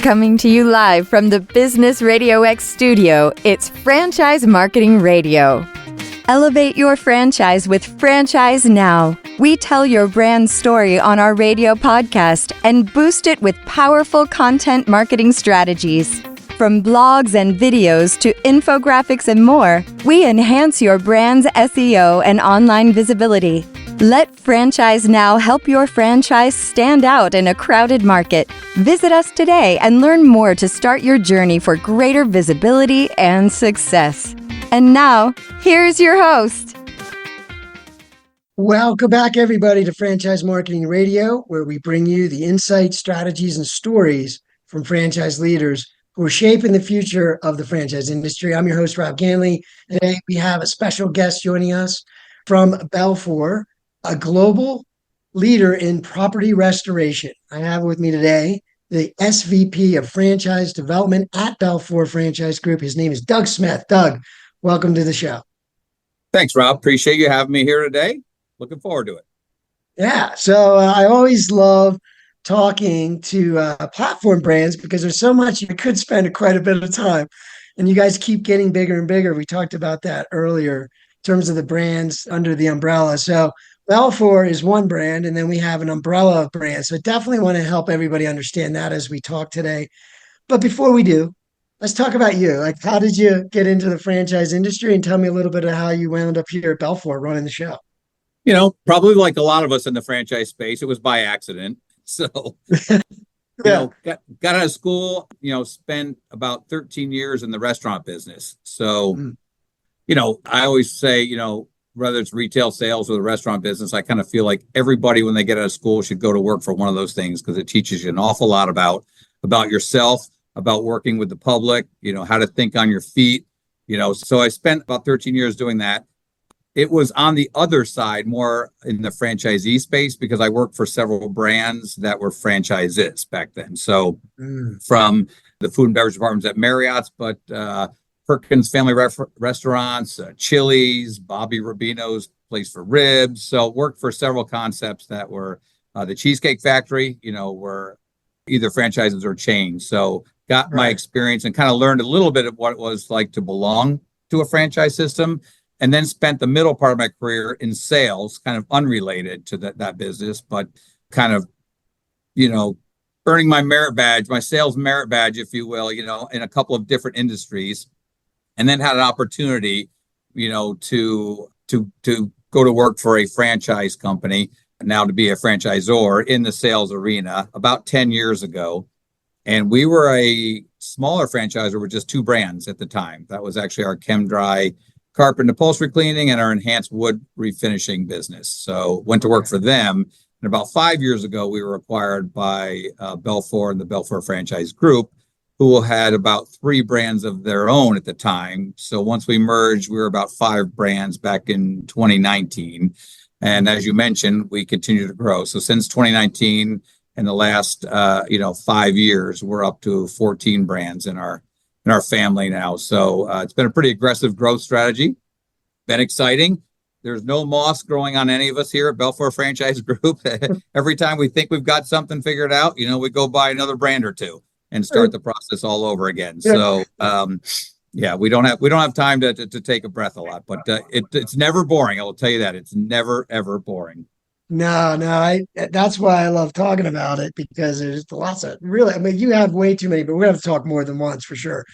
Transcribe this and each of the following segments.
Coming to you live from the Business RadioX studio, it's Franchise Marketing Radio. Elevate your franchise with Franchise Now. We tell your brand story on our radio podcast and boost it with powerful content marketing strategies. From blogs and videos to infographics and more, we enhance your brand's SEO and online visibility. Let Franchise Now help your franchise stand out in a crowded market. Visit us today and learn more to start your journey for greater visibility and success. And now, here's your host. Welcome back, everybody, to Franchise Marketing Radio, where we bring you the insights, strategies, and stories from franchise leaders who are shaping the future of the franchise industry. I'm your host, Rob Ganley. Today, we have a special guest joining us from BELFOR, a global leader in property restoration. I have with me today the SVP of Franchise Development at BELFOR Franchise Group. His name is Doug Smith. Doug, welcome to the show. Thanks, Rob. Appreciate you having me here today. Looking forward to it. Yeah. So I always love talking to platform brands because there's so much you could spend quite a bit of time. And you guys keep getting bigger and bigger. We talked about that earlier in terms of the brands under the umbrella. So BELFOR is one brand, and then we have an umbrella of brands. So I definitely want to help everybody understand that as we talk today. But before we do, let's talk about you. Like, how did you get into the franchise industry? And tell me a little bit of how you wound up here at BELFOR running the show. You know, probably like a lot of us in the franchise space, it was by accident. So, got out of school, spent about 13 years in the restaurant business. So, I always say, whether it's retail sales or the restaurant business, I kind of feel like everybody, when they get out of school, should go to work for one of those things because it teaches you an awful lot about yourself, about working with the public, how to think on your feet, So I spent about 13 years doing that. It was on the other side, more in the franchisee space, because I worked for several brands that were franchises back then. So from the food and beverage departments at Marriott's, but Perkins Family Restaurants, Chili's, Bobby Rubino's Place for Ribs. So worked for several concepts that were the Cheesecake Factory, were either franchises or chains. So got my experience and kind of learned a little bit of what it was like to belong to a franchise system. And then spent the middle part of my career in sales, kind of unrelated to that business, but kind of, earning my merit badge, my sales merit badge, if you will, in a couple of different industries. And then had an opportunity, to go to work for a franchise company, now to be a franchisor in the sales arena about 10 years ago. And we were a smaller franchisor with just two brands at the time. That was actually our ChemDry carpet and upholstery cleaning and our enhanced wood refinishing business. So went to work for them. And about 5 years ago, we were acquired by BELFOR and the BELFOR Franchise Group, who had about 3 brands of their own at the time. So once we merged, we were about 5 brands back in 2019. And as you mentioned, we continue to grow. So since 2019, in the last 5 years, we're up to 14 brands in our family now. So it's been a pretty aggressive growth strategy. Been exciting. There's no moss growing on any of us here at BELFOR Franchise Group. Every time we think we've got something figured out, we go buy another brand or two and start the process all over again. So we don't have time to take a breath a lot, but it's never boring. I will tell you that it's never ever boring. No, that's why I love talking about it, because there's lots of you have way too many, but we're going to have to talk more than once for sure.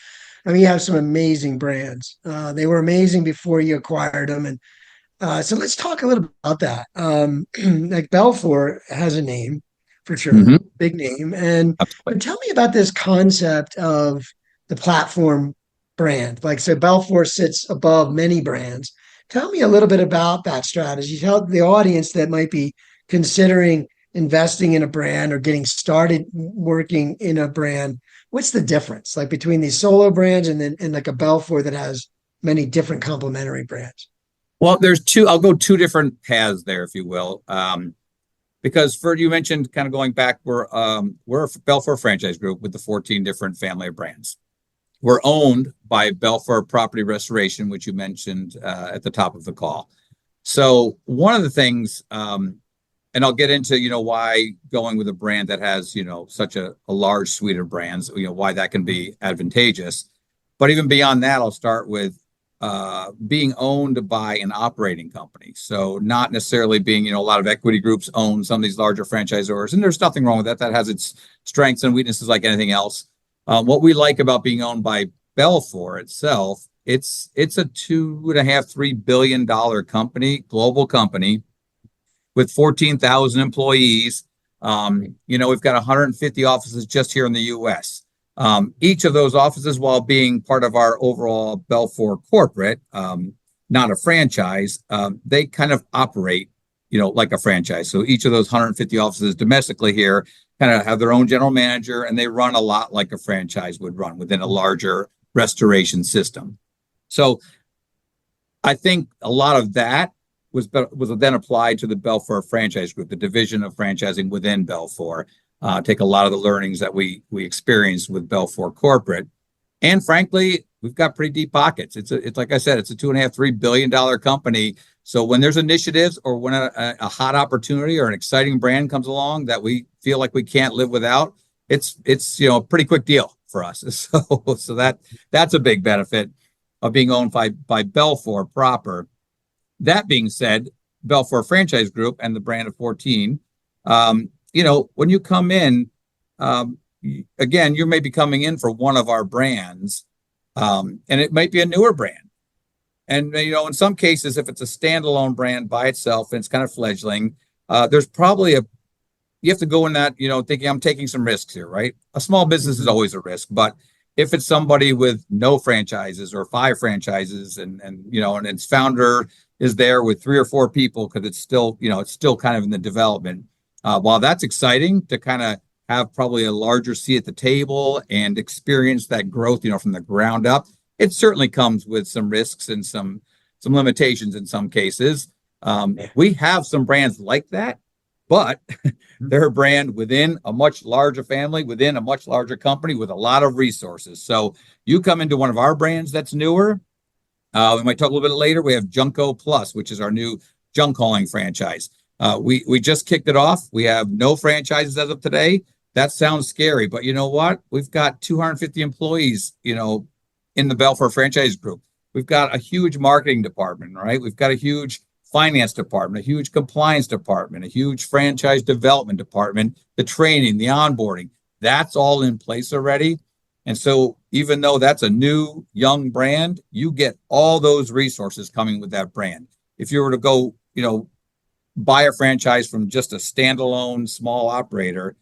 You have some amazing brands. They were amazing before you acquired them. And so let's talk a little bit about that. Like BELFOR has a name for sure, big name. But tell me about this concept of the platform brand. Like, so BELFOR sits above many brands. Tell me a little bit about that strategy. Tell the audience that might be considering investing in a brand or getting started working in a brand. What's the difference like between these solo brands and like a BELFOR that has many different complementary brands? Well, there's two. I'll go two different paths there, if you will, because you mentioned kind of going back. We're a BELFOR Franchise Group with the 14 different family of brands. We're owned by BELFOR Property Restoration, which you mentioned at the top of the call. So one of the things And I'll get into, why going with a brand that has, such a large suite of brands, why that can be advantageous. But even beyond that, I'll start with being owned by an operating company. So not necessarily being, a lot of equity groups own some of these larger franchisors. And there's nothing wrong with that. That has its strengths and weaknesses like anything else. What we like about being owned by BELFOR itself, it's a $2.5-3 billion company, global company with 14,000 employees. We've got 150 offices just here in the U.S. Each of those offices, while being part of our overall BELFOR corporate, not a franchise, they kind of operate, like a franchise. So each of those 150 offices domestically here kind of have their own general manager, and they run a lot like a franchise would run within a larger restoration system. So I think a lot of that was then applied to the BELFOR Franchise Group, the division of franchising within BELFOR. Take a lot of the learnings that we experienced with BELFOR corporate, and frankly, we've got pretty deep pockets. It's like I said, it's a $2.5-3 billion company. So when there's initiatives or when a hot opportunity or an exciting brand comes along that we feel like we can't live without, it's a pretty quick deal for us. So that's a big benefit of being owned by BELFOR proper. That being said, BELFOR Franchise Group and the brand of 14, when you come in, again, you may be coming in for one of our brands, and it might be a newer brand. And, in some cases, if it's a standalone brand by itself and it's kind of fledgling, there's probably you have to go in that, thinking I'm taking some risks here, right? A small business is always a risk, but if it's somebody with no franchises or 5 franchises and its founder is there with 3 or 4 people because it's still kind of in the development. While that's exciting to kind of have probably a larger seat at the table and experience that growth, from the ground up, it certainly comes with some risks and some limitations in some cases. We have some brands like that, but they're a brand within a much larger family, within a much larger company with a lot of resources. So you come into one of our brands that's newer. We might talk a little bit later. We have Junko Plus, which is our new junk hauling franchise. We just kicked it off. We have no franchises as of today. That sounds scary, but you know what? We've got 250 employees, in the BELFOR Franchise Group. We've got a huge marketing department, right? We've got a huge finance department, a huge compliance department, a huge franchise development department, the training, the onboarding. That's all in place already. And so even though that's a new, young brand, you get all those resources coming with that brand. If you were to go, buy a franchise from just a standalone small operator,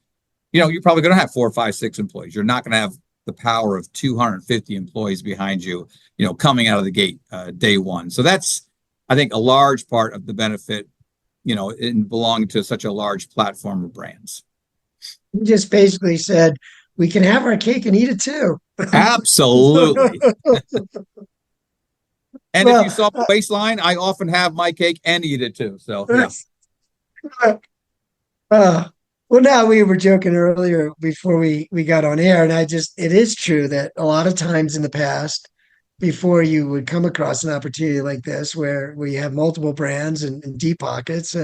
you're probably going to have 4, 5, 6 employees. You're not going to have the power of 250 employees behind you, coming out of the gate day one. So that's, I think, a large part of the benefit, in belonging to such a large platform of brands. You just basically said, we can have our cake and eat it too. Absolutely. And if you saw the baseline, I often have my cake and eat it too. So, yeah. Well, now we were joking earlier before we got on air, and it is true that a lot of times in the past, before you would come across an opportunity like this, where you have multiple brands and deep pockets,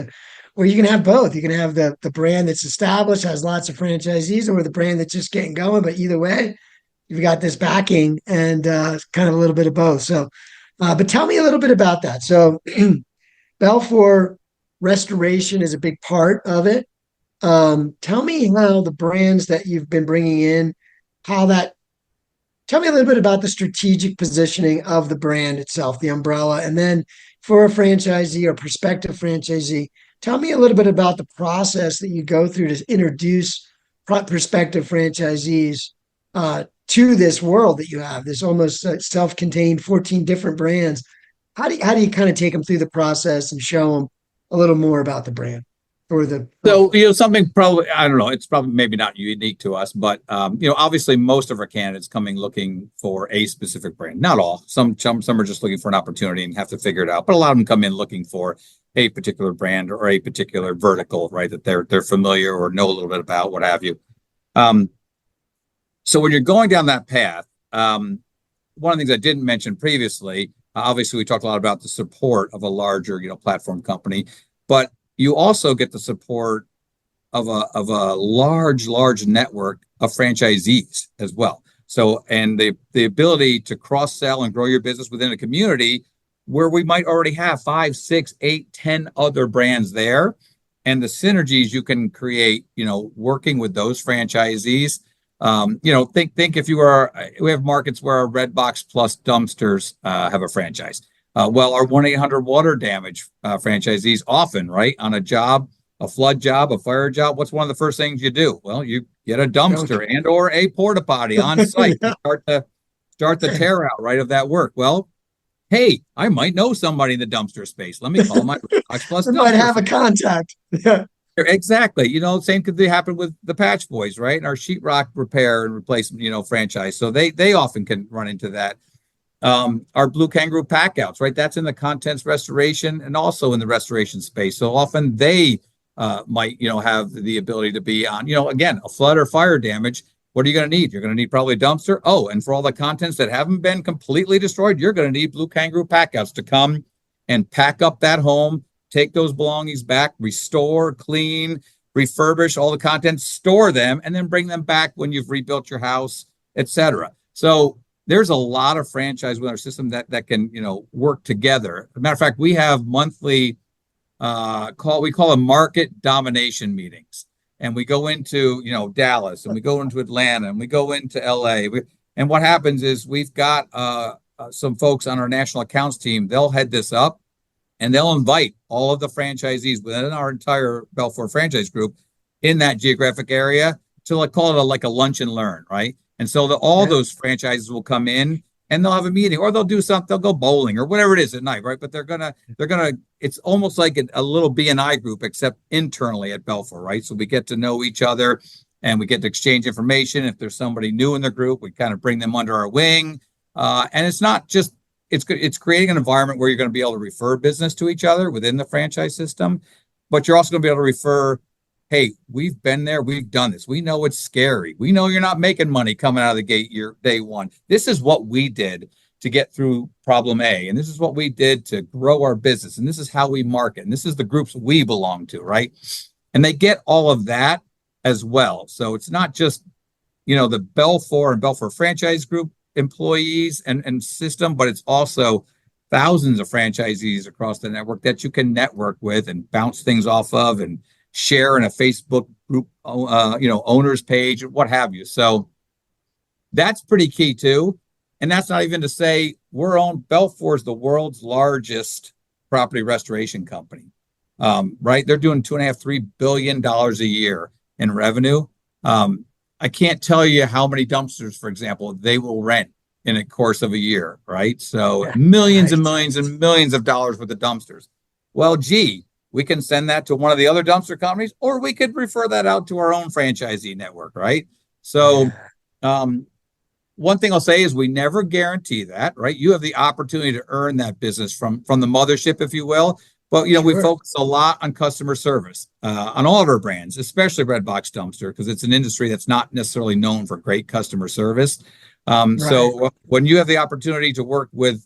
where you can have both. You can have the brand that's established, has lots of franchisees, or the brand that's just getting going. But either way, you've got this backing and kind of a little bit of both. So, but tell me a little bit about that. So, BELFOR Restoration is a big part of it. Tell me how the brands that you've been bringing in, tell me a little bit about the strategic positioning of the brand itself, the umbrella. And then for a franchisee or prospective franchisee, tell me a little bit about the process that you go through to introduce prospective franchisees to this world that you have, this almost self-contained 14 different brands. How do you kind of take them through the process and show them a little more about the brand? So, something probably, I don't know, it's probably maybe not unique to us, but, obviously most of our candidates coming looking for a specific brand. Not all. Some are just looking for an opportunity and have to figure it out. But a lot of them come in looking for a particular brand or a particular vertical, right, that they're familiar or know a little bit about, what have you. So when you're going down that path, one of the things I didn't mention previously, obviously we talked a lot about the support of a larger, platform company, but you also get the support of a large network of franchisees as well. So, and the ability to cross sell and grow your business within a community where we might already have 5, 6, 8, 10 other brands there, and the synergies you can create, working with those franchisees. Think if you are, we have markets where our Red Box Plus dumpsters have a franchise. Well, our 1-800 water damage franchisees often, right, on a job, a flood job, a fire job, what's one of the first things you do? Well, you get a dumpster and or a porta potty on site to start the tear out, right, of that work. Well, hey, I might know somebody in the dumpster space. Let me call my Box Plus. I might have a contact. Yeah. Exactly. Same could happen with the Patch Boys, right? And our sheetrock repair and replacement, franchise. So they often can run into that. Our Blue Kangaroo packouts, right? That's in the contents restoration and also in the restoration space. So often they might, have the ability to be on, again, a flood or fire damage. What are you going to need? You're going to need probably a dumpster. Oh, and for all the contents that haven't been completely destroyed, you're going to need Blue Kangaroo packouts to come and pack up that home, take those belongings back, restore, clean, refurbish all the contents, store them, and then bring them back when you've rebuilt your house, etc. So there's a lot of franchise with our system that can, work together. As a matter of fact, we have monthly we call them market domination meetings. And we go into, Dallas, and we go into Atlanta, and we go into LA. And what happens is we've got some folks on our national accounts team. They'll head this up, and they'll invite all of the franchisees within our entire BELFOR Franchise Group in that geographic area to call it like a lunch and learn, right? And so all those franchises will come in, and they'll have a meeting, or they'll do something, they'll go bowling or whatever it is at night, right? But they're gonna, it's almost like a little BNI group, except internally at BELFOR, right? So we get to know each other, and we get to exchange information. If there's somebody new in the group, we kind of bring them under our wing. And it's not just, it's creating an environment where you're going to be able to refer business to each other within the franchise system, but you're also going to be able to refer, hey, we've been there, we've done this. We know it's scary. We know you're not making money coming out of the gate year day one. This is what we did to get through problem A, and this is what we did to grow our business, and this is how we market, and this is the groups we belong to, right? And they get all of that as well. So it's not just, the BELFOR and BELFOR Franchise Group employees and system, but it's also thousands of franchisees across the network that you can network with and bounce things off of and share in a Facebook group, owners page, what have you. So that's pretty key too. And that's not even to say BELFOR is the world's largest property restoration company, right? They're doing $2.5–3 billion a year in revenue. I can't tell you how many dumpsters, for example, they will rent in a course of a year, right? So millions and millions and millions of dollars worth of dumpsters. Well, gee, we can send that to one of the other dumpster companies, or we could refer that out to our own franchisee network, right? So one thing I'll say is we never guarantee that, right? You have the opportunity to earn that business from the mothership, if you will. But, we focus a lot on customer service on all of our brands, especially Red Box Dumpster, because it's an industry that's not necessarily known for great customer service. So when you have the opportunity to work with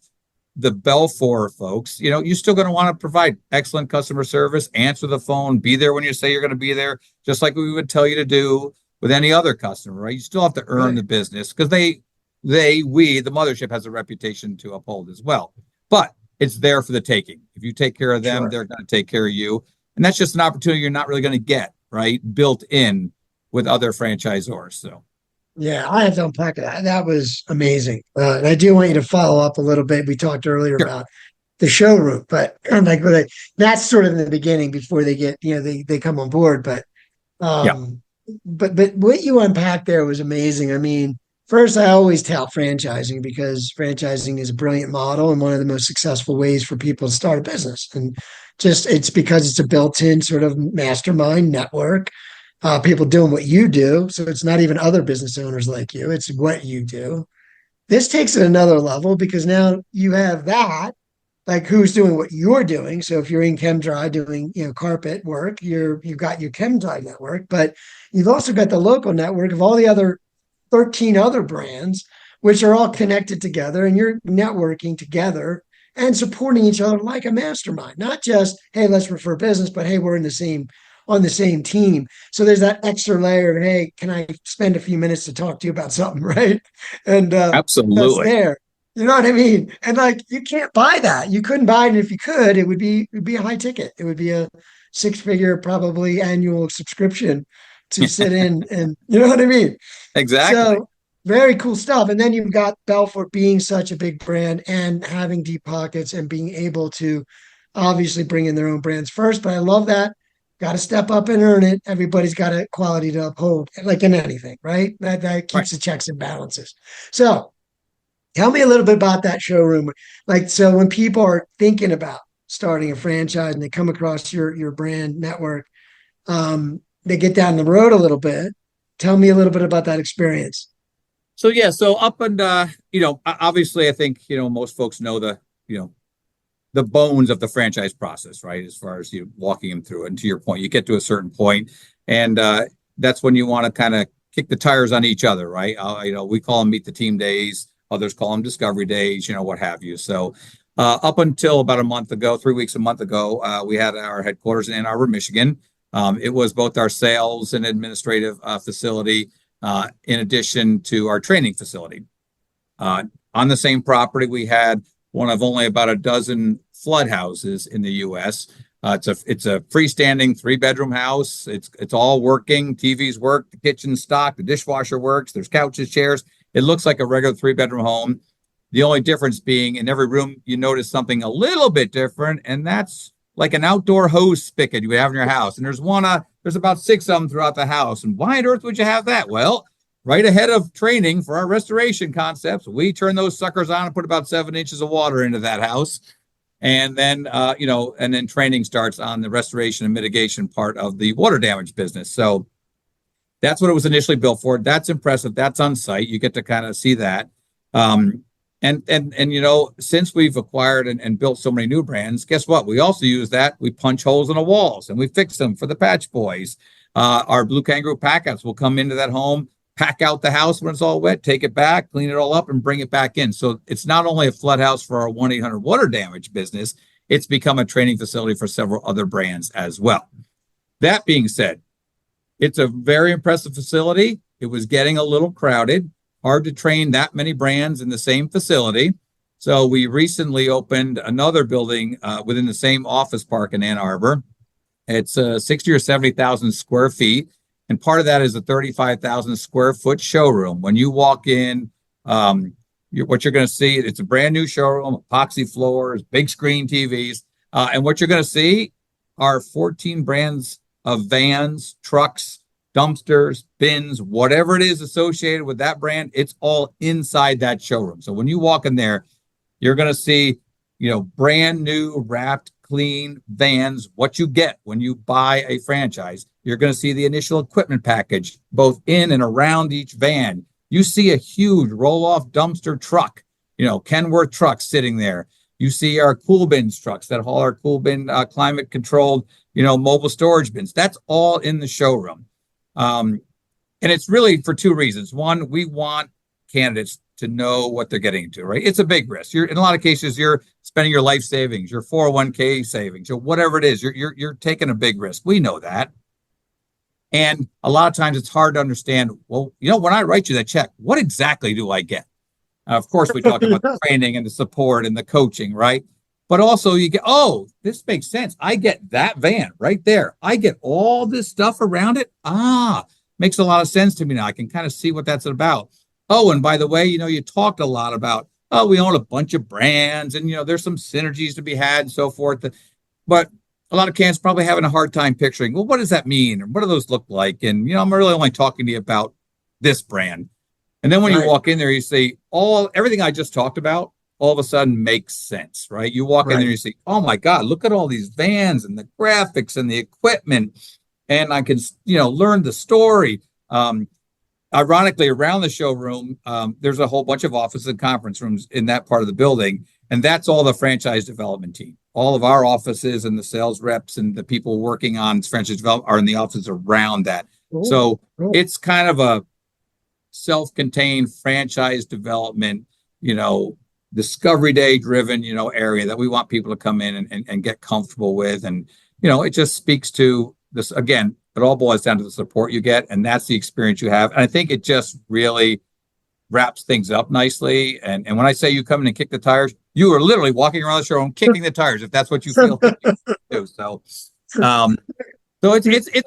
the BELFOR folks, you're still going to want to provide excellent customer service, answer the phone, be there when you say you're going to be there, just like we would tell you to do with any other customer, right? You still have to earn the business because we, the mothership, has a reputation to uphold as well. But it's there for the taking. If you take care of them, they're going to take care of you. And that's just an opportunity you're not really going to get, right? Built in with other franchisors. So. Yeah, I have to unpack that. That was amazing. And I do want you to follow up a little bit. We talked earlier about the showroom, but that's sort of in the beginning before they get, they come on board. But what you unpacked there was amazing. I mean, first, I always tout franchising because franchising is a brilliant model and one of the most successful ways for people to start a business. And it's because it's a built-in sort of mastermind network. People doing what you do. So it's not even other business owners like you. It's what you do. This takes it another level because now you have that, like who's doing what you're doing. So if you're in ChemDry doing, carpet work, you've got your ChemDry network, but you've also got the local network of all the other 13 other brands, which are all connected together, and you're networking together and supporting each other like a mastermind, not just, hey, let's refer business, but hey, we're on the same team. So there's that extra layer of, hey, can I spend a few minutes to talk to you about something, right? And that's Absolutely. there. You know what I mean? And like you can't buy that. You couldn't buy it. And if you could, it would be a high ticket. It would be a six-figure probably annual subscription to sit in, and you know what I mean? Exactly. So very cool stuff. And then you've got BELFOR being such a big brand and having deep pockets and being able to obviously bring in their own brands first. But I love that. Got to step up and earn it. Everybody's got a quality to uphold, like in anything, right? That Right. keeps the checks and balances. So tell me a little bit about that showroom. Like, so when people are thinking about starting a franchise and they come across your brand network, they get down the road a little bit. Tell me a little bit about that experience. So yeah, so up and obviously I think, most folks know the bones of the franchise process, right? As far as you walking them through it. And to your point, you get to a certain point, and that's when you want to kind of kick the tires on each other, right? We call them meet the team days. Others call them discovery days, what have you. So up until about a month ago, 3 weeks, a month ago, we had our headquarters in Ann Arbor, Michigan. It was both our sales and administrative facility, in addition to our training facility. On the same property, we had one of only about a dozen flood houses in the U.S. It's a freestanding 3-bedroom house. It's all working. TVs work, the kitchen's stocked, the dishwasher works. There's couches, chairs. It looks like a regular 3-bedroom home. The only difference being in every room you notice something a little bit different, and that's like an outdoor hose spigot you have in your house. And there's about 6 of them throughout the house. And why on earth would you have that? Well, right ahead of training for our restoration concepts, we turn those suckers on and put about 7 inches of water into that house. And then, and then training starts on the restoration and mitigation part of the water damage business. So that's what it was initially built for. That's impressive. That's on site. You get to kind of see that. And since we've acquired and built so many new brands, guess what? We also use that. We punch holes in the walls and we fix them for the patch boys. Our Blue Kangaroo packouts will come into that home, pack out the house when it's all wet, take it back, clean it all up, and bring it back in. So it's not only a flood house for our 1-800 water damage business, it's become a training facility for several other brands as well. That being said, it's a very impressive facility. It was getting a little crowded, hard to train that many brands in the same facility. So we recently opened another building within the same office park in Ann Arbor. It's 60 or 70,000 square feet. And part of that is a 35,000 square foot showroom. When you walk in, what you're going to see, it's a brand new showroom, epoxy floors, big screen TVs. And what you're going to see are 14 brands of vans, trucks, dumpsters, bins, whatever it is associated with that brand, it's all inside that showroom. So when you walk in there, you're going to see, brand new, wrapped, clean vans, what you get when you buy a franchise. You're going to see the initial equipment package, both in and around each van. You see a huge roll-off dumpster truck, Kenworth trucks sitting there. You see our cool bins trucks that haul our cool bin climate-controlled, mobile storage bins. That's all in the showroom. And it's really for 2 reasons. One, we want candidates to know what they're getting into, right? It's a big risk. In a lot of cases, you're spending your life savings, your 401k savings, or whatever it is. You're taking a big risk. We know that. And a lot of times it's hard to understand, well, when I write you that check, what exactly do I get? Of course, we talk about the training and the support and the coaching, right? But also you get, oh, this makes sense. I get that van right there. I get all this stuff around it. Makes a lot of sense to me now. I can kind of see what that's about. Oh, and by the way, you talked a lot about, we own a bunch of brands and, there's some synergies to be had and so forth. But a lot of candidates probably having a hard time picturing, well, what does that mean? And what do those look like? And, I'm really only talking to you about this brand. And then when you walk in there, you see everything I just talked about, all of a sudden makes sense, right? You walk in there and you see, oh my God, look at all these vans and the graphics and the equipment. And I can, learn the story. Ironically, around the showroom, there's a whole bunch of offices and conference rooms in that part of the building. And that's all the franchise development team. All of our offices and the sales reps and the people working on franchise development are in the offices around that. Cool. So it's kind of a self-contained franchise development, discovery day driven, area that we want people to come in and get comfortable with. And, it just speaks to this, again, it all boils down to the support you get, and that's the experience you have. And I think it just really wraps things up nicely. And when I say you come in and kick the tires, you are literally walking around the showroom kicking the tires if that's what you feel like you do. So it's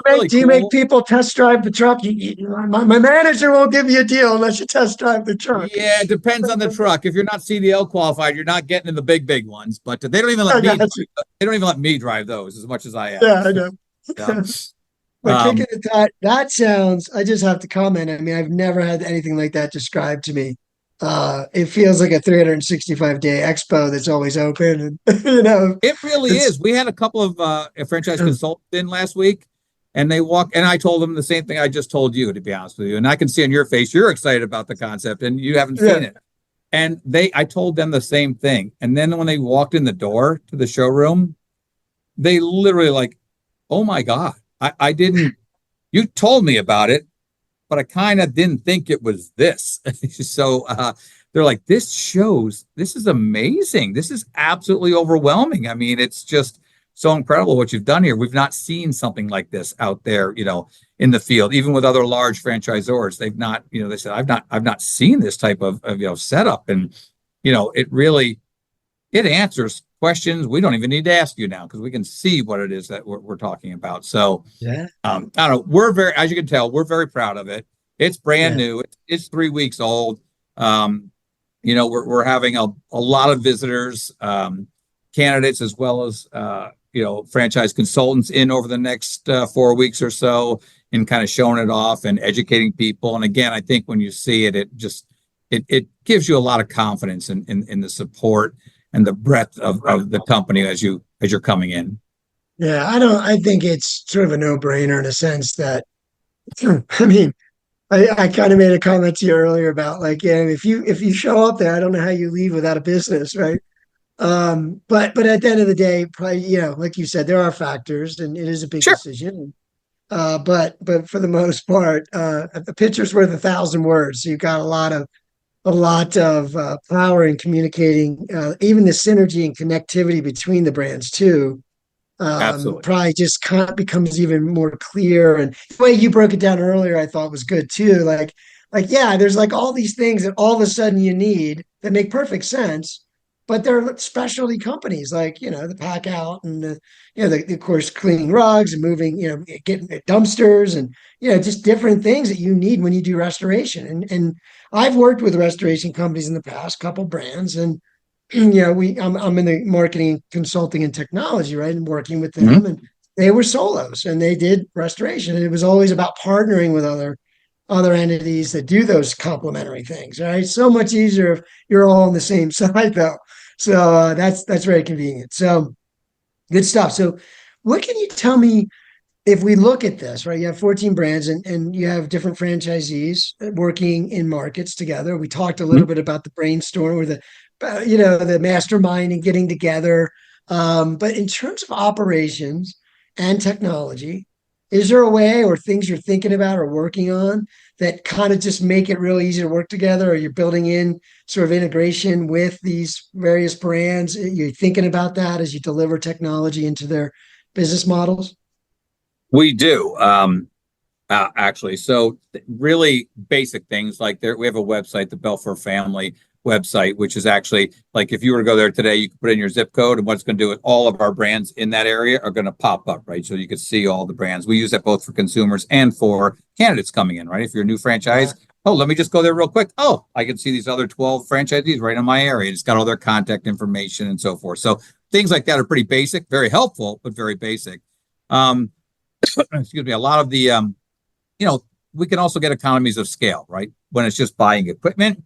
really do you make people test drive the truck? My manager won't give you a deal unless you test drive the truck. Yeah, it depends on the truck. If you're not CDL qualified, you're not getting in the big ones. But they don't even let me. They don't even let me drive those as much as I am. Yeah, I know. Yeah. But kicking the tire, that sounds. I just have to comment. I mean, I've never had anything like that described to me. It feels like a 365-day expo that's always open, and it really is. We had a couple of franchise consultants in last week, and they walked, and I told them the same thing I just told you, to be honest with you. And I can see on your face you're excited about the concept, and you haven't seen it. And I told them the same thing. And then when they walked in the door to the showroom, they literally like, "Oh my God, I didn't. You told me about it, but I kind of didn't think it was this." So they're like, "This is amazing. This is absolutely overwhelming. I mean, it's just so incredible what you've done here. We've not seen something like this out there, in the field, even with other large franchisors. They've not, they said, I've not seen this type of setup." And, it answers questions we don't even need to ask you now, because we can see what it is that we're talking about. So I don't know. As you can tell, we're very proud of it. It's brand new. It's 3 weeks old. We're having a lot of visitors, candidates, as well as, franchise consultants in over the next 4 weeks or so, and kind of showing it off and educating people. And again, I think when you see it, it gives you a lot of confidence in the support and the breadth of the company as you're coming in. Yeah, I think it's sort of a no-brainer in a sense that, I mean, I kind of made a comment to you earlier about if you show up there, I don't know how you leave without a business, right? But at the end of the day, probably, like you said, there are factors, and it is a big decision. But for the most part, a picture's worth 1,000 words. So you've got a lot of power in communicating, even the synergy and connectivity between the brands too. Absolutely. Probably just becomes even more clear. And the way you broke it down earlier, I thought was good too. There's all these things that all of a sudden you need that make perfect sense, but they're specialty companies the pack out and of course cleaning rugs and moving, getting dumpsters and, just different things that you need when you do restoration. And I've worked with restoration companies in the past, couple brands, and I'm in the marketing, consulting, and technology, right? And working with them, and they were solos and they did restoration. And it was always about partnering with other entities that do those complementary things, right? So much easier if you're all on the same side, though. So that's very convenient. So good stuff. So what can you tell me if we look at this, right? You have 14 brands and you have different franchisees working in markets together. We talked a little bit about the brainstorm or the mastermind and getting together. But in terms of operations and technology, is there a way or things you're thinking about or working on that kind of just make it really easy to work together? Or you're building in sort of integration with these various brands? You're thinking about that as you deliver technology into their business models? We do, actually. So really basic things we have a website, the BELFOR family website, which is actually if you were to go there today, you can put in your zip code, and what it's going to do is all of our brands in that area are going to pop up, right? So you can see all the brands. We use that both for consumers and for candidates coming in, right? If you're a new franchise, let me just go there real quick. Oh, I can see these other 12 franchisees right in my area. It's got all their contact information and so forth. So things like that are pretty basic, very helpful, but very basic. Excuse me. A lot of the, we can also get economies of scale, right? When it's just buying equipment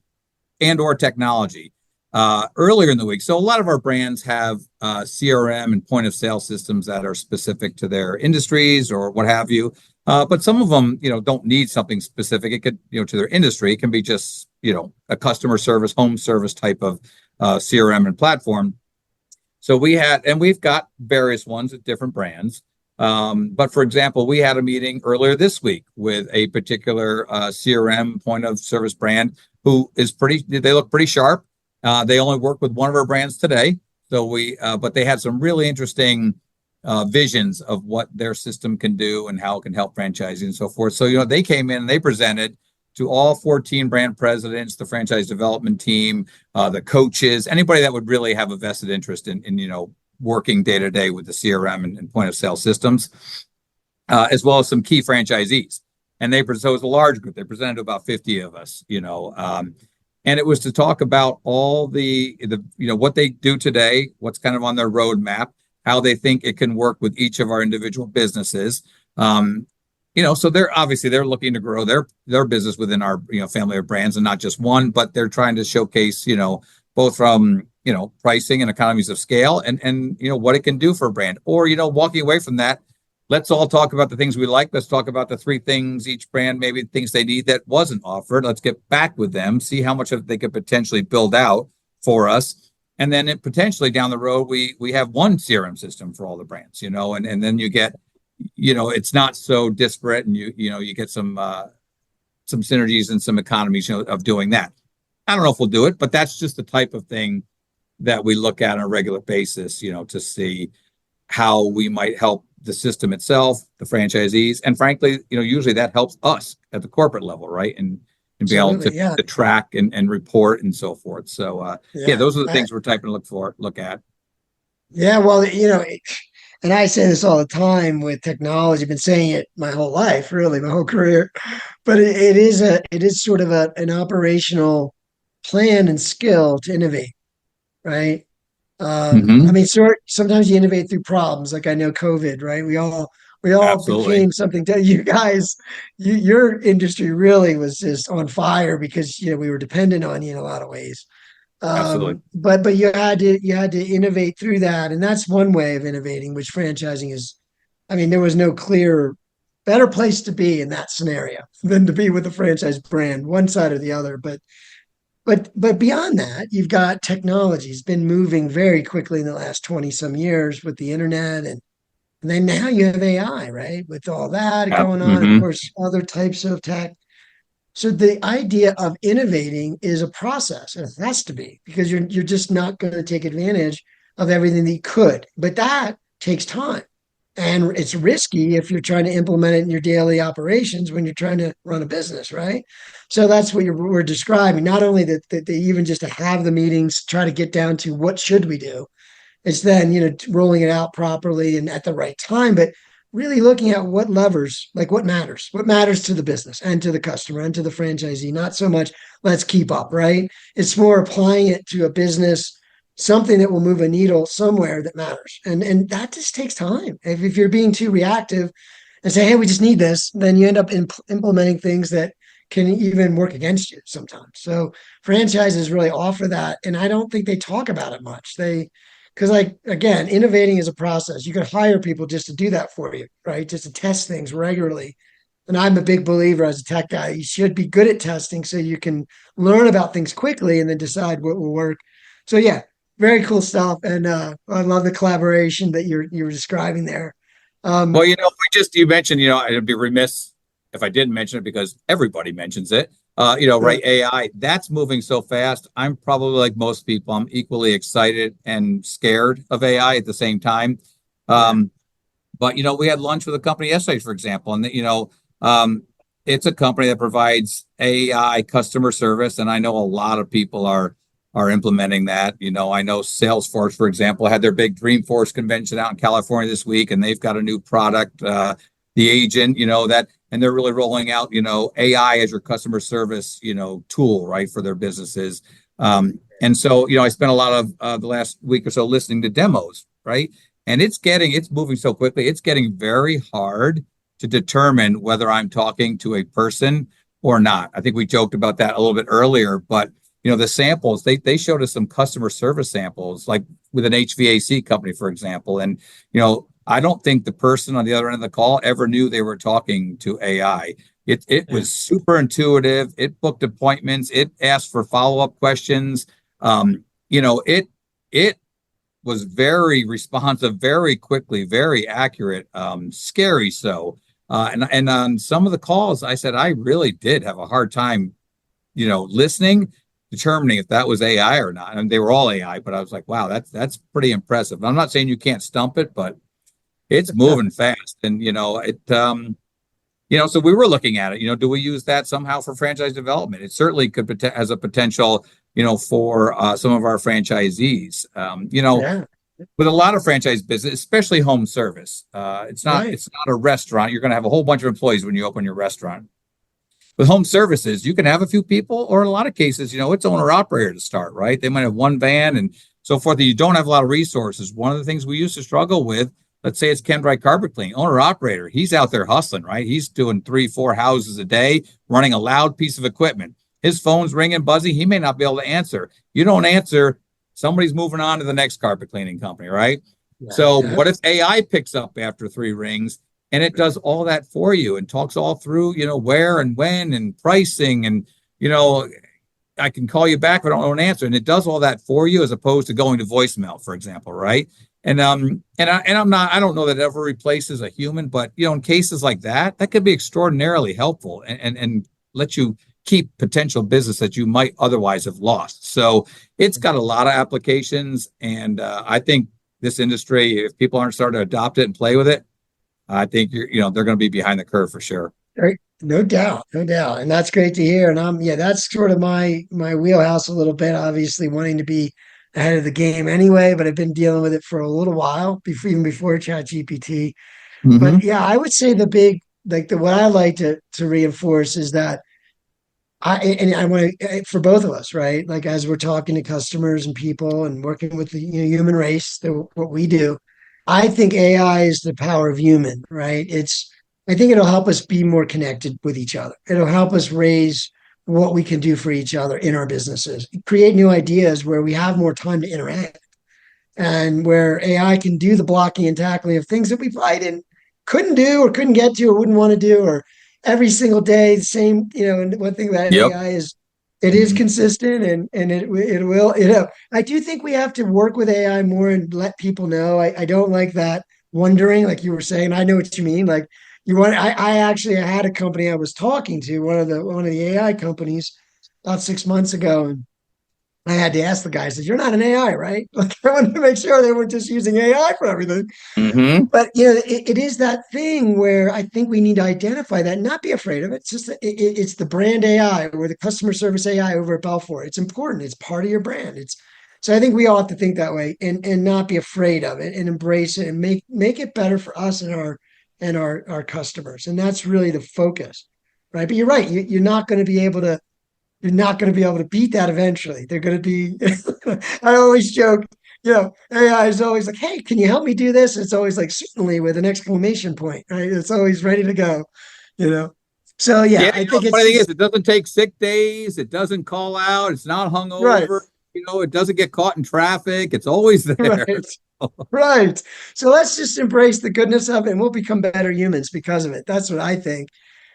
and or technology earlier in the week. So a lot of our brands have CRM and point of sale systems that are specific to their industries or what have you. But some of them, don't need something specific. It could, to their industry. It can be just, a customer service, home service type of CRM and platform. So we've got various ones at different brands. But for example, we had a meeting earlier this week with a particular CRM point of service brand who is they look pretty sharp. They only work with one of our brands today. So but they had some really interesting visions of what their system can do and how it can help franchising and so forth. So, they came in and they presented to all 14 brand presidents, the franchise development team, the coaches, anybody that would really have a vested interest in working day to day with the CRM and point of sale systems, as well as some key franchisees. And so it was a large group. They presented to about 50 of us, and it was to talk about all the what they do today, what's kind of on their roadmap, how they think it can work with each of our individual businesses. So they're looking to grow their business within our family of brands, and not just one, but they're trying to showcase both from pricing and economies of scale and what it can do for a brand. Or walking away from that, let's all talk about the things we like. Let's talk about the 3 things each brand maybe thinks they need that wasn't offered. Let's get back with them, see how much of they could potentially build out for us. And then potentially down the road, we have one CRM system for all the brands, and then you get, it's not so disparate, and you get some synergies and some economies, of doing that. I don't know if we'll do it, but that's just the type of thing that we look at on a regular basis, to see how we might help the system itself, the franchisees, and frankly, usually that helps us at the corporate level, right? And be able to track and report and so forth. So those are the things we're typing to look at. Yeah, well, and I say this all the time with technology. I've been saying it my whole life, really, my whole career. But it is sort of an operational plan and skill to innovate, right? I mean, sometimes you innovate through problems. Like I know COVID, right? We all Absolutely. became something. You guys, your industry really was just on fire because we were dependent on you in a lot of ways. Absolutely. But you had to innovate through that, and that's one way of innovating, which franchising is. I mean, there was no better place to be in that scenario than to be with a franchise brand, one side or the other. But beyond that, you've got technology. It's been moving very quickly in the last 20 some years with the internet, and then now you have AI, right? With all that going on, of course, other types of tech. So the idea of innovating is a process. It has to be, because you're just not going to take advantage of everything that you could. But that takes time. And it's risky if you're trying to implement it in your daily operations when you're trying to run a business, right? So that's what we're describing. Not only that they even just to have the meetings, try to get down to what should we do. It's then, rolling it out properly and at the right time, but really looking at what levers, like what matters to the business and to the customer and to the franchisee. Not so much let's keep up, right? It's more applying it to a business, something that will move a needle somewhere that matters. And that just takes time. If you're being too reactive and say, hey, we just need this, then you end up implementing things that can even work against you sometimes. So franchises really offer that. And I don't think they talk about it much. Because again, innovating is a process. You could hire people just to do that for you, right? Just to test things regularly. And I'm a big believer as a tech guy, you should be good at testing so you can learn about things quickly and then decide what will work. So yeah, very cool stuff. And I love the collaboration that you were describing there. Well, you mentioned, I'd be remiss if I didn't mention it because everybody mentions it. Right, AI, that's moving so fast. I'm probably like most people, I'm equally excited and scared of AI at the same time. But, we had lunch with a company yesterday, for example, and, it's a company that provides AI customer service. And I know a lot of people are implementing that. I know Salesforce, for example, had their big Dreamforce convention out in California this week, and they've got a new product, the agent, and they're really rolling out, AI as your customer service, tool, right, for their businesses. And so, I spent a lot of the last week or so listening to demos, right? And it's moving so quickly. It's getting very hard to determine whether I'm talking to a person or not. I think we joked about that a little bit earlier, but the samples, they showed us some customer service samples, like with an HVAC company, for example. And, I don't think the person on the other end of the call ever knew they were talking to AI. It was super intuitive. It booked appointments. It asked for follow-up questions. It was very responsive, very quickly, very accurate, scary so. And on some of the calls, I said, I really did have a hard time, listening. determining if that was AI or not. And they were all AI, but I was like, wow, that's pretty impressive. I'm not saying you can't stump it, but it's moving fast. And so we were looking at it. Do we use that somehow for franchise development? It certainly could has a potential, for some of our franchisees. Yeah. With a lot of franchise business, especially home service, it's not Right. it's not a restaurant. You're going to have a whole bunch of employees when you open your restaurant. With home services, you can have a few people, or in a lot of cases, it's owner operator to start, right? They might have one van and so forth. And you don't have a lot of resources. One of the things we used to struggle with, let's say it's Ken Bright Carpet Cleaning, owner operator. He's out there hustling, right? He's doing 3-4 houses a day, running a loud piece of equipment. His phone's ringing, buzzing. He may not be able to answer. You don't answer, somebody's moving on to the next carpet cleaning company, right? Yeah. So what if AI picks up after 3 rings and it does all that for you and talks all through, where and when and pricing and, I can call you back if I don't answer. And it does all that for you as opposed to going to voicemail, for example, right? And I don't know that it ever replaces a human, but in cases like that could be extraordinarily helpful and let you keep potential business that you might otherwise have lost. So it's got a lot of applications, and I think this industry, if people aren't starting to adopt it and play with it, I think they're going to be behind the curve for sure. Right. No doubt, no doubt. And that's great to hear. And that's sort of my wheelhouse a little bit, obviously wanting to be ahead of the game anyway, but I've been dealing with it for a little while, even before ChatGPT. But yeah, I would say what I like to reinforce is that I want to, for both of us, right? Like as we're talking to customers and people and working with the human race, what we do, I think AI is the power of human, right? I think it'll help us be more connected with each other. It'll help us raise what we can do for each other in our businesses, create new ideas where we have more time to interact, and where AI can do the blocking and tackling of things that we probably couldn't do or couldn't get to or wouldn't want to do, or every single day the same. And one thing about AI is it is consistent, and it will. I do think we have to work with AI more and let people know. I don't like that wondering, like you were saying. I know what you mean. Like I actually had a company I was talking to, one of the AI companies, about 6 months ago, and I had to ask the guy, I said, "You're not an AI, right?" Like I wanted to make sure they weren't just using AI for everything. But it is that thing where I think we need to identify that and not be afraid of it. It's just it's the brand AI or the customer service AI over at BELFOR. It's important. It's part of your brand. So I think we all have to think that way and not be afraid of it and embrace it and make it better for us and our customers. And that's really the focus, right? But you're right. You're not going to be able to beat that eventually. They're going to be, I always joke, AI is always like, "Hey, can you help me do this?" It's always like, "Certainly," with an exclamation point, right? It's always ready to go, So yeah, I think the funny thing is, it doesn't take sick days. It doesn't call out. It's not hungover. Right. It doesn't get caught in traffic. It's always there. Right. Right. So let's just embrace the goodness of it, and we'll become better humans because of it. That's what I think.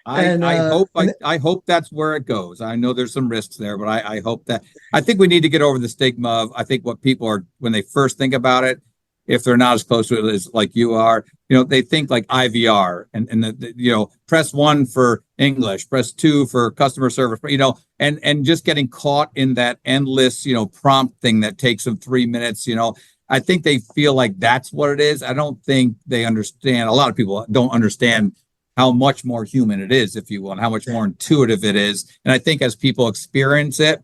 I hope that's where it goes. I know there's some risks there, but I hope that. I think we need to get over the stigma of, I think what people are, when they first think about it, if they're not as close to it as like you are, they think like IVR and press 1 for English, press 2 for customer service, and just getting caught in that endless, prompt thing that takes them 3 minutes, I think they feel like that's what it is. I don't think they understand. A lot of people don't understand how much more human it is, if you will, and how much more intuitive it is. And I think as people experience it,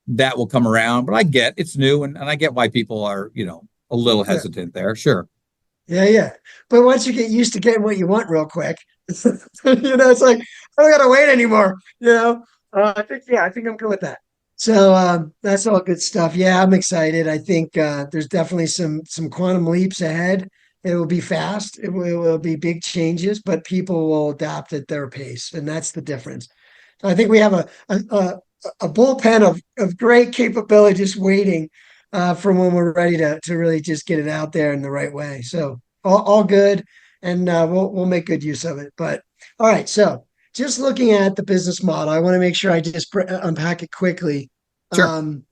that will come around. But I get it's new, and I get why people are, a little hesitant there. Sure. Yeah. But once you get used to getting what you want real quick, it's like, I don't got to wait anymore. I think I'm good with that. So that's all good stuff. Yeah, I'm excited. I think there's definitely some quantum leaps ahead. It will be fast. It will be big changes, but people will adapt at their pace, and that's the difference. I think we have a bullpen of great capability just waiting for when we're ready to really just get it out there in the right way. So all good, and we'll make good use of it. But all right, so just looking at the business model, I want to make sure I just unpack it quickly. Sure.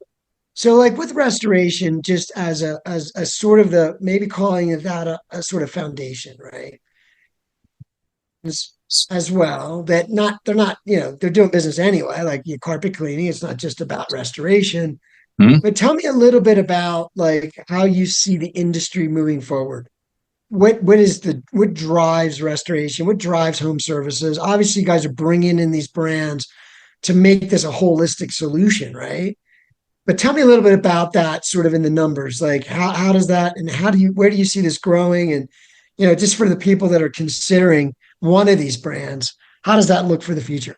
So like with restoration, just as a sort of maybe calling it that a sort of foundation, right? as well that they're not, they're doing business anyway, like your carpet cleaning. It's not just about restoration. Mhm. But tell me a little bit about like how you see the industry moving forward. What drives restoration? What drives home services? Obviously, you guys are bringing in these brands to make this a holistic solution, right? But tell me a little bit about that sort of in the numbers. Like how does that and where do you see this growing? And just for the people that are considering one of these brands, how does that look for the future?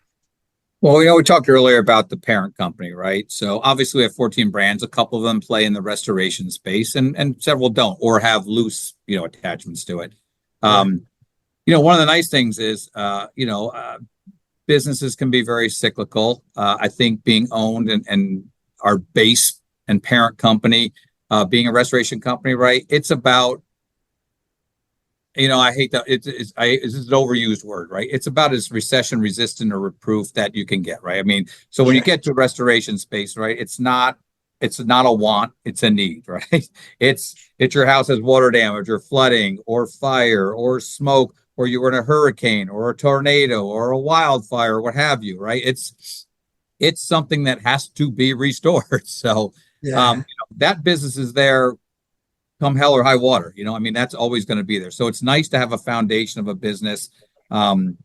Well, we talked earlier about the parent company, right? So obviously we have 14 brands. A couple of them play in the restoration space and several don't or have loose, attachments to it. Yeah. One of the nice things is, businesses can be very cyclical. I think being owned and our base and parent company, being a restoration company, right? It's about, I hate that. It's an overused word, right? It's about as recession resistant or proof that you can get, right? I mean, so when you get to restoration space, right, it's not a want, it's a need, right? It's your house has water damage or flooding or fire or smoke, or you were in a hurricane or a tornado or a wildfire, or what have you, right? It's something that has to be restored. So Yeah. that business is there come hell or high water. That's always going to be there. So it's nice to have a foundation of a business. Frankly,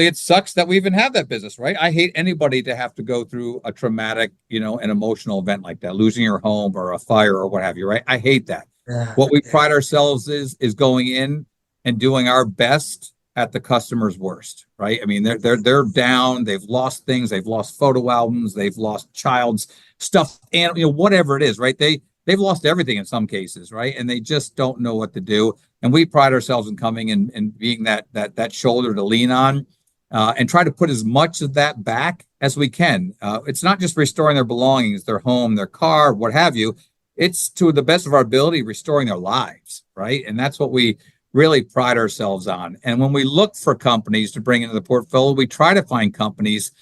it sucks that we even have that business, right? I hate anybody to have to go through a traumatic, an emotional event like that, losing your home or a fire or what have you, right? I hate that. Yeah. What we pride ourselves is going in and doing our best at the customer's worst, right? I mean, they're down, they've lost things, they've lost photo albums, they've lost child's stuff, and whatever it is, right? They've lost everything in some cases, right? And they just don't know what to do. And we pride ourselves in coming and being that shoulder to lean on, and try to put as much of that back as we can. It's not just restoring their belongings, their home, their car, what have you. It's to the best of our ability restoring their lives, right? And that's what we really pride ourselves on. And when we look for companies to bring into the portfolio, we try to find companies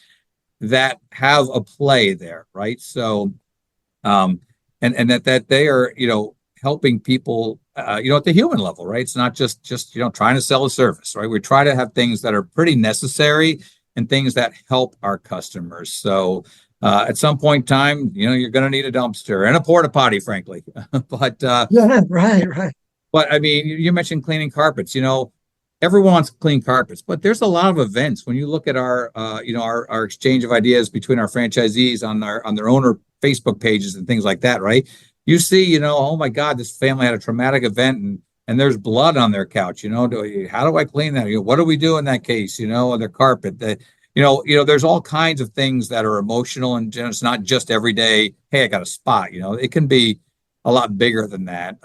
that have a play there, right? So, and that they are, helping people, at the human level, right? It's not just trying to sell a service, right? We try to have things that are pretty necessary and things that help our customers. So at some point in time, you're going to need a dumpster and a porta potty, frankly. But Yeah, right. but I mean, you mentioned cleaning carpets. Everyone wants clean carpets, but there's a lot of events. When you look at our, our exchange of ideas between our franchisees on their owner Facebook pages and things like that, right? You see, oh my God, this family had a traumatic event and there's blood on their couch. How do I clean that? What do we do in that case? Their carpet. There's all kinds of things that are emotional, and it's not just every day. Hey, I got a spot. It can be a lot bigger than that.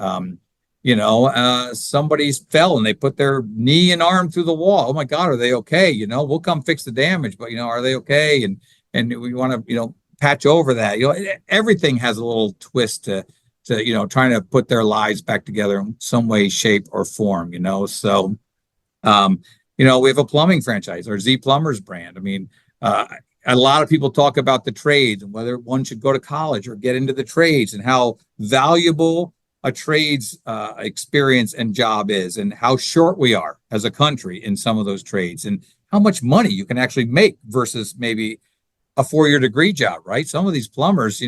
Somebody's fell and they put their knee and arm through the wall. Oh my God, are they okay? We'll come fix the damage, but are they okay? And we want to, patch over that. Everything has a little twist to trying to put their lives back together in some way, shape, or form. So we have a plumbing franchise, our Z Plumbers brand. I mean, a lot of people talk about the trades and whether one should go to college or get into the trades, and how valuable a trades experience and job is, and how short we are as a country in some of those trades, and how much money you can actually make versus maybe a 4-year degree job, right? Some of these plumbers,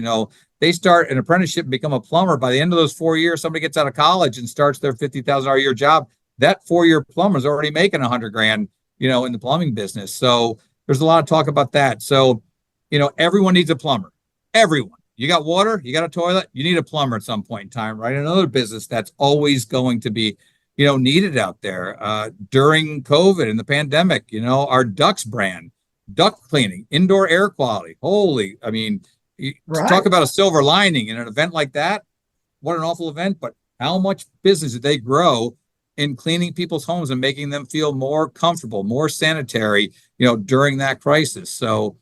they start an apprenticeship and become a plumber. By the end of those 4 years, somebody gets out of college and starts their $50,000 a year job. That 4-year plumber is already making $100,000, in the plumbing business. So there's a lot of talk about that. So, everyone needs a plumber. Everyone. You got water, you got a toilet, you need a plumber at some point in time, right? Another business that's always going to be, needed out there. During COVID and the pandemic, our Ducks brand, duct cleaning, indoor air quality. Holy, I mean, Right. talk about a silver lining in an event like that. What an awful event, but how much business did they grow in cleaning people's homes and making them feel more comfortable, more sanitary, during that crisis. So,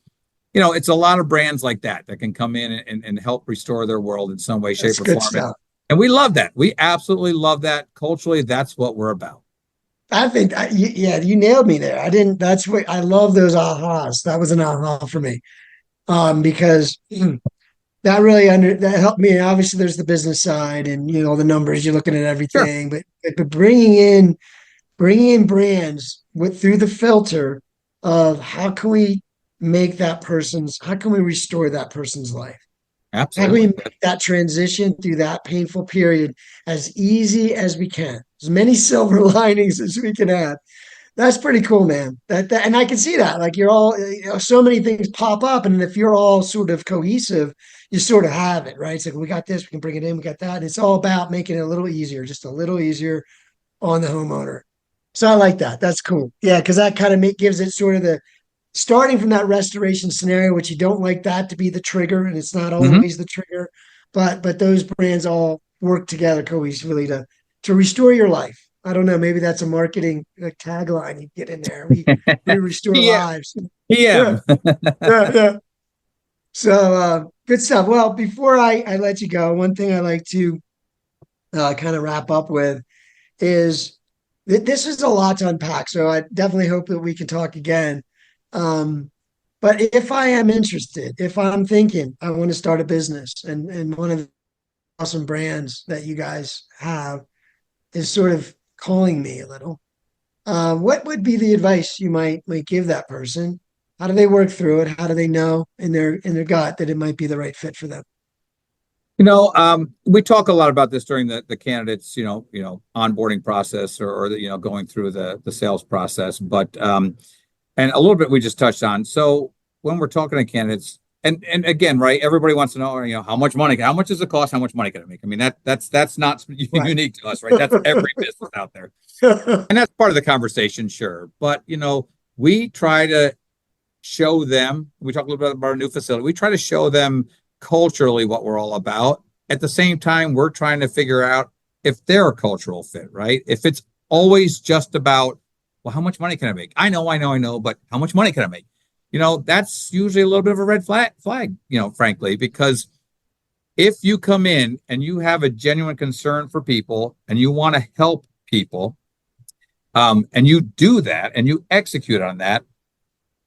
it's a lot of brands like that can come in and help restore their world in some way, shape, That's or good form. stuff. And we love that. We absolutely love that. Culturally, that's what we're about. I think, you nailed me there. That's what I love, those ahas. That was an aha for me. Because that helped me. Obviously, there's the business side and, the numbers, you're looking at Sure. everything, but bringing in brands through the filter of how can we how can we restore that person's life? How can we Absolutely. make that transition through that painful period as easy as we can? As many silver linings as we can add. That's pretty cool, man. And I can see that. Like you're all, so many things pop up, and if you're all sort of cohesive, you sort of have it, right? It's like we got this, we can bring it in, we got that. It's all about making it a little easier, just a little easier on the homeowner. So I like that. That's cool. Yeah, because that kind of gives it sort of the starting from that restoration scenario, which you don't like that to be the trigger, and it's not Hmm. always the trigger, but those brands all work together cohesively to restore your life. I don't know. Maybe that's a marketing tagline you get in there. We restore Yeah. lives. Yeah, PM. yeah, yeah. So good stuff. Well, before I let you go, one thing I like to kind of wrap up with is this is a lot to unpack. So I definitely hope that we can talk again. But if I am interested, if I'm thinking I want to start a business, and one of the awesome brands that you guys have is sort of calling me a little, what would be the advice you might give that person? How do they work through it? How do they know in their gut that it might be the right fit for them? We talk a lot about this during the candidates, onboarding process or going through the sales process. But and a little bit we just touched on. So when we're talking to candidates, and again, right, everybody wants to know, how much does it cost? How much money can it make? I mean, that's not Right. unique to us, right? That's every business out there. And that's part of the conversation, sure. But we try to show them, we talk a little bit about our new facility. We try to show them culturally what we're all about. At the same time, we're trying to figure out if they're a cultural fit, right? If it's always just about, well, how much money can I make? I know, but how much money can I make? That's usually a little bit of a red flag, frankly, because if you come in and you have a genuine concern for people and you want to help people, and you do that and you execute on that,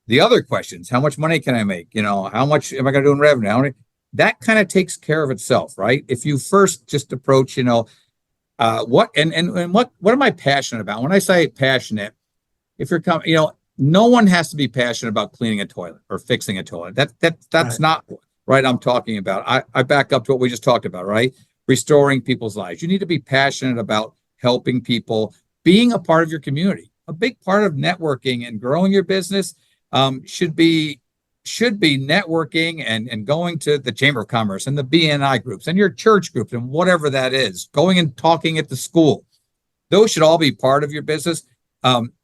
the other questions, how much money can I make? How much am I going to do in revenue? That kind of takes care of itself, right? If you first just approach, what am I passionate about? When I say passionate, if you're coming, no one has to be passionate about cleaning a toilet or fixing a toilet. That's Right. not right. I'm talking about. I back up to what we just talked about, right? Restoring people's lives. You need to be passionate about helping people, being a part of your community. A big part of networking and growing your business should be networking and going to the Chamber of Commerce and the BNI groups and your church groups and whatever that is, going and talking at the school. Those should all be part of your business,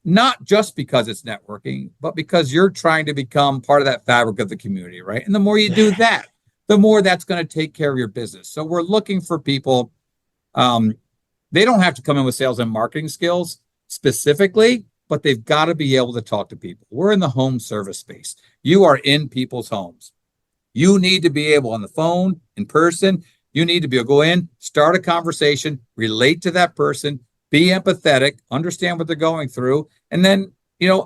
not just because it's networking, but because you're trying to become part of that fabric of the community, right? And the more you do that, the more that's going to take care of your business. So we're looking for people. They don't have to come in with sales and marketing skills specifically, but they've got to be able to talk to people. We're in the home service space. You are in people's homes. You need to be able on the phone, in person. You need to be able to go in, start a conversation, relate to that person, be empathetic, understand what they're going through, and then,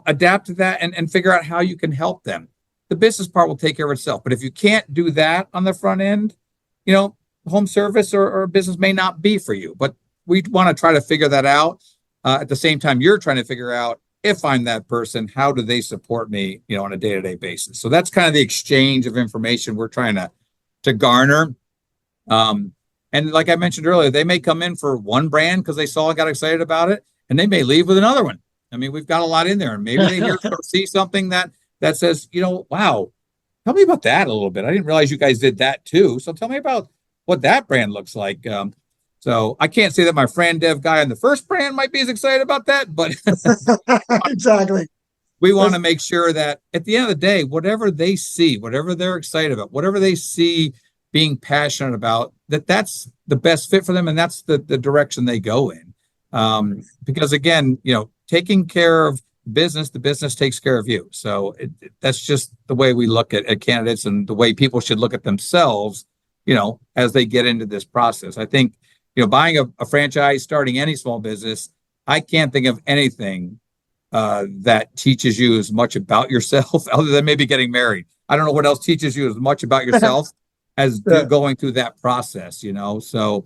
adapt to that and figure out how you can help them. The business part will take care of itself. But if you can't do that on the front end, home service or business may not be for you. But we want to try to figure that out. At the same time, you're trying to figure out, if I'm that person, how do they support me, on a day-to-day basis? So that's kind of the exchange of information we're trying to garner. And like I mentioned earlier, they may come in for one brand because they saw and got excited about it, and they may leave with another one. I mean, we've got a lot in there, and maybe they see something that says, wow, tell me about that a little bit. I didn't realize you guys did that too. So tell me about what that brand looks like. So I can't say that my friend dev guy on the first brand might be as excited about that, but Exactly. we want to make sure that at the end of the day, whatever they see, whatever they're excited about, whatever they see being passionate about, that's the best fit for them. And that's the direction they go in. Because again, taking care of business, the business takes care of you. So that's just the way we look at candidates and the way people should look at themselves, as they get into this process. I think, buying a franchise, starting any small business, I can't think of anything that teaches you as much about yourself other than maybe getting married. I don't know what else teaches you as much about yourself as going through that process, So,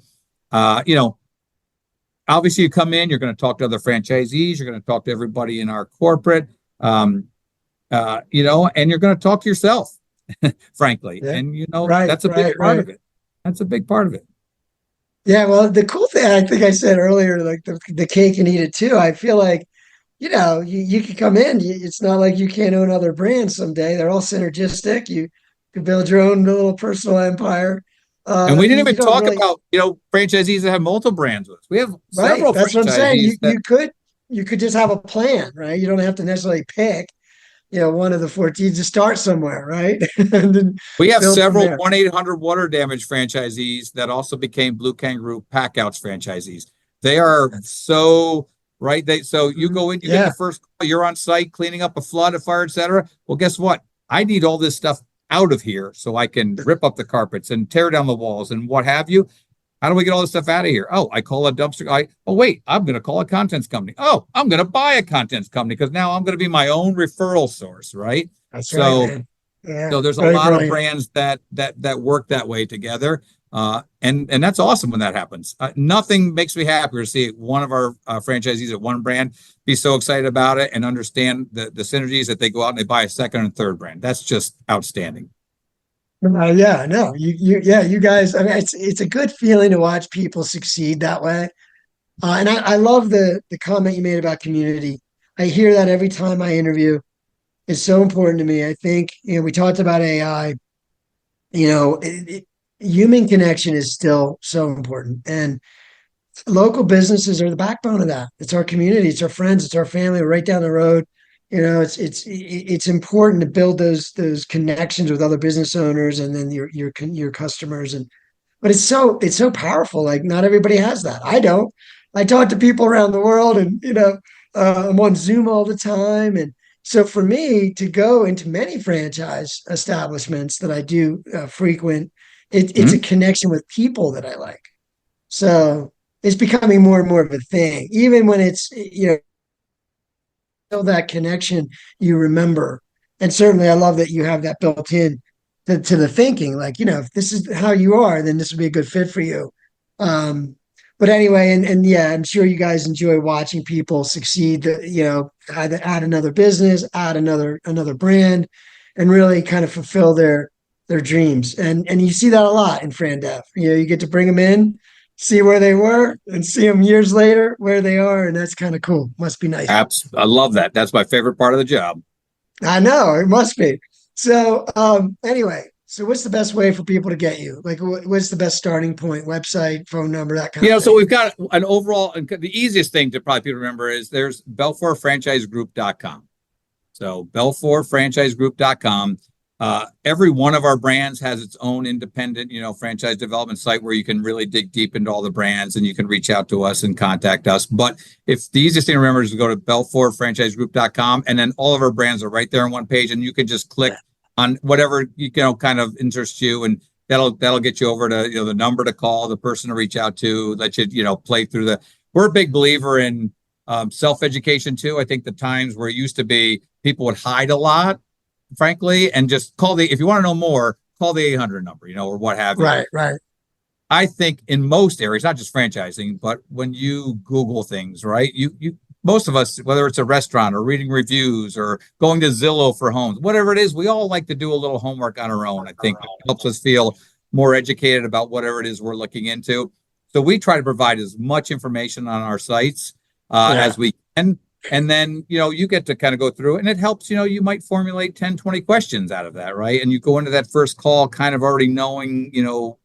obviously you come in, you're going to talk to other franchisees, you're going to talk to everybody in our corporate, and you're going to talk to yourself, frankly. Yeah. And, Right, that's a big part of it. That's a big part of it. Yeah, well, the cool thing, I think I said earlier, like the cake and eat it too. I feel like, you can come in. It's not like you can't own other brands someday. They're all synergistic. You can build your own little personal empire. And we didn't You even don't talk really, about, franchisees that have multiple brands with us. We have right. several That's what I'm saying. franchisees that You could just have a plan, right? You don't have to necessarily pick, one of the 14 to start somewhere, right? And then we have build from several there. 1-800 water damage franchisees that also became Blue Kangaroo Packouts franchisees. They are so right. So you go in, you get the first call, you're on site cleaning up a flood, a fire, etc. Well, guess what? I need all this stuff out of here so I can rip up the carpets and tear down the walls and what have you. How do we get all this stuff out of here? Oh, I call a dumpster guy. Oh, wait, I'm going to call a contents company. Oh, I'm going to buy a contents company because now I'm going to be my own referral source, right? That's right, man. Yeah, So there's a very lot brilliant. of brands that work that way together. And that's awesome when that happens. Nothing makes me happier to see one of our franchisees at one brand be so excited about it and understand the synergies that they go out and they buy a second and third brand. That's just outstanding. Yeah, no, you guys. I mean, it's a good feeling to watch people succeed that way. And I love the comment you made about community. I hear that every time I interview. It's so important to me. I think we talked about AI. Human connection is still so important, and local businesses are the backbone of that. It's our community, it's our friends, it's our family. We're right down the road. It's important to build those connections with other business owners and then your customers. But it's so powerful. Like not everybody has that. I don't. I talk to people around the world, and I'm on Zoom all the time. And so for me to go into many franchise establishments that I do frequent, it's a connection with people that I like. So it's becoming more and more of a thing, even when it's that connection you remember. And certainly I love that you have that built in to the thinking, like, if this is how you are, then this would be a good fit for you. But anyway, and yeah, I'm sure you guys enjoy watching people succeed, either add another business, add another brand, and really kind of fulfill their dreams. And you see that a lot in FranDev. You get to bring them in, see where they were, and see them years later where they are, and that's kind of cool. Must be nice. I love that. That's my favorite part of the job. I know it must be. So anyway, so what's the best way for people to get you? Like, what's the best starting point? Website, phone number, that kind of thing. So we've got an overall. The easiest thing to probably people remember is there's BELFORFranchiseGroup.com. So BELFORFranchiseGroup.com. Every one of our brands has its own independent, franchise development site where you can really dig deep into all the brands and you can reach out to us and contact us. But if the easiest thing to remember is to go to BELFORFranchiseGroup.com, and then all of our brands are right there on one page, and you can just click on whatever kind of interests you, and that'll get you over to the number to call, the person to reach out to, let you play through we're a big believer in self-education too. I think the times where it used to be people would hide a lot, frankly, and just if you want to know more, call the 800 number, or what have you. Right. I think in most areas, not just franchising, but when you Google things, right, most of us, whether it's a restaurant or reading reviews or going to Zillow for homes, whatever it is, we all like to do a little homework on our own. I think it helps us feel more educated about whatever it is we're looking into. So we try to provide as much information on our sites as we can. And then, you get to kind of go through, and it helps, you might formulate 10, 20 questions out of that, right? And you go into that first call kind of already knowing,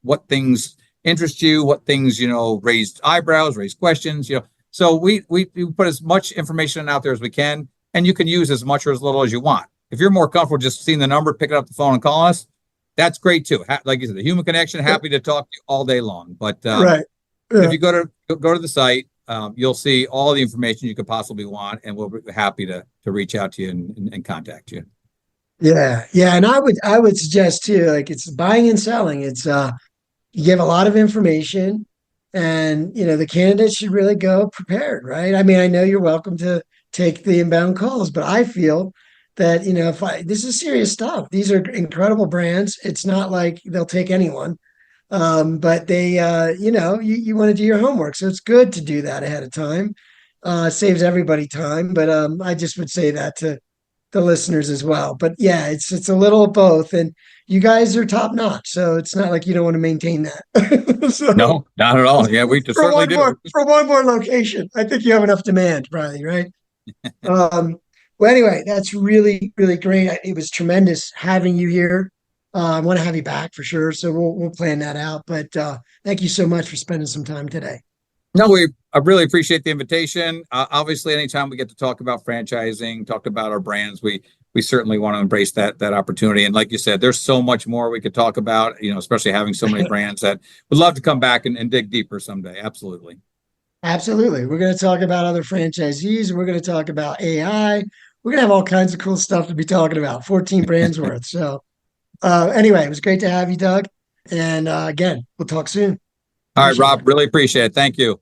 what things interest you, what things, raised eyebrows, raised questions, So we put as much information out there as we can, and you can use as much or as little as you want. If you're more comfortable just seeing the number, picking up the phone and calling us, that's great too. Like you said, the human connection, happy to talk to you all day long. But if you go to the site, you'll see all the information you could possibly want, and we'll be happy to reach out to you and contact you. Yeah. And I would suggest too, like it's buying and selling. It's you give a lot of information. And, the candidate should really go prepared, right? I mean, I know you're welcome to take the inbound calls, but I feel that, this is serious stuff. These are incredible brands. It's not like they'll take anyone. But they, you want to do your homework. So it's good to do that ahead of time. Saves everybody time. But I just would say that to the listeners as well. But yeah, it's a little of both. And you guys are top notch. So it's not like you don't want to maintain that. So No, not at all. Yeah, we certainly do. for one more location, I think you have enough demand, probably, right? Well, anyway, that's really, really great. It was tremendous having you here. I want to have you back for sure. So we'll plan that out. But thank you so much for spending some time today. No, I really appreciate the invitation. Obviously, anytime we get to talk about franchising, talk about our brands, we certainly want to embrace that opportunity. And like you said, there's so much more we could talk about, especially having so many brands that would love to come back and dig deeper someday. Absolutely. Absolutely. We're going to talk about other franchisees. We're going to talk about AI. We're going to have all kinds of cool stuff to be talking about, 14 brands worth. So anyway, it was great to have you, Doug. And again, we'll talk soon. All right, Rob, really appreciate it. Thank you.